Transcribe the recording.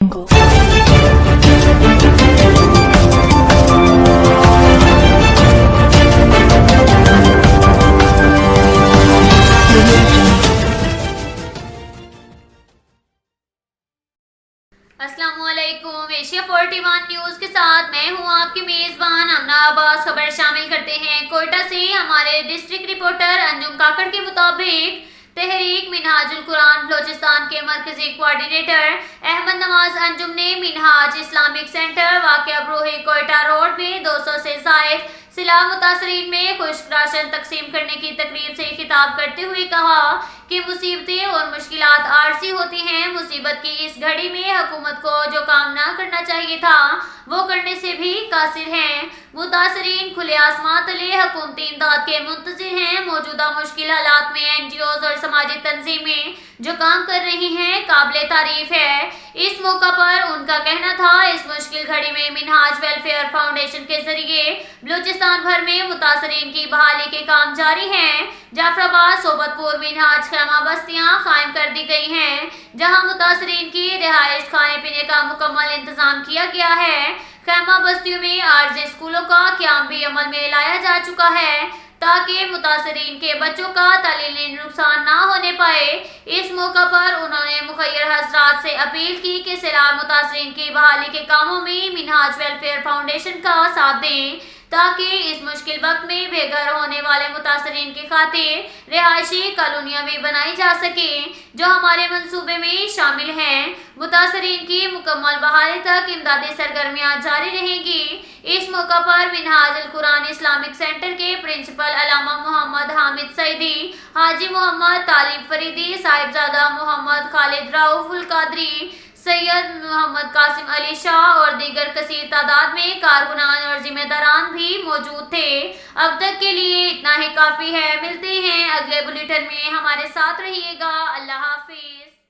السلام علیکم، Asia 41 news کے ساتھ میں ہوں آپ کی میزبان امنا عباس۔ خبر شامل کرتے ہیں کوئٹہ سے ہمارے ڈسٹرکٹ رپورٹر انجم کاکڑ کے مطابق تحریک منہاج القرآن بلوچستان کے مرکزی کوارڈینیٹر احمد نواز انجم نے منہاج اسلامک سینٹر واقع بروہی کوئٹہ روڈ میں 200 سے زائد سیلاب متاثرین میں خشک راشن تقسیم کرنے کی تقریب سے خطاب کرتے ہوئے کہا کہ مصیبتیں اور مشکلات عارضی ہوتی ہیں۔ مصیبت کی اس گھڑی میں حکومت کو جو کام نہ کرنا چاہیے تھا وہ کرنے سے بھی قاصر ہیں۔ متاثرین کھلے آسمان تلے حکومتی امداد کے منتظر ہیں۔ موجودہ مشکل حالات میں NGOs اور سماجی تنظیمیں جو کام کر رہی ہیں قابل تعریف ہے۔ اس موقع پر ان کا کہنا تھا اس مشکل گھڑی میں منہاج ویلفیئر فاؤنڈیشن کے ذریعے بلوچستان بھر میں متاثرین کی بحالی کے کام جاری ہیں۔ جعفر آباد، صوبت پور، منہاج خیمہ بستیاں قائم کر دی گئی ہیں جہاں متاثرین کی رہائش، کھانے پینے کا مکمل انتظام کیا گیا ہے۔ خیمہ بستیوں میں عارضی اسکولوں کا قیام بھی عمل میں لایا جا چکا ہے تاکہ متاثرین کے بچوں کا تعلیمی نقصان نہ ہونے پائے۔ اس موقع پر انہوں نے مخیر حضرات سے اپیل کی کہ سیلاب متاثرین کی بحالی کے کاموں میں منہاج ویلفیئر فاؤنڈیشن کا ساتھ دیں تاکہ اس مشکل وقت میں بے گھر ہونے والے متاثرین کی خاطر رہائشی کالونیاں بھی بنائی جا سکیں جو ہمارے منصوبے میں شامل ہیں۔ متاثرین کی مکمل بحالی تک امدادی سرگرمیاں جاری رہیں گی۔ اس موقع پر منہاج القرآن اسلامک سینٹر کے پرنسپل علامہ محمد حامد سعیدی، حاجی محمد طالب فریدی، صاحبزادہ محمد خالد رؤف القادری، سید محمد قاسم علی شاہ اور دیگر کثیر تعداد میں کارکنان اور ذمہ داران بھی موجود تھے۔ اب تک کے لیے اتنا ہی کافی ہے۔ ملتے ہیں اگلے بلیٹن میں، ہمارے ساتھ رہیے گا۔ اللہ حافظ۔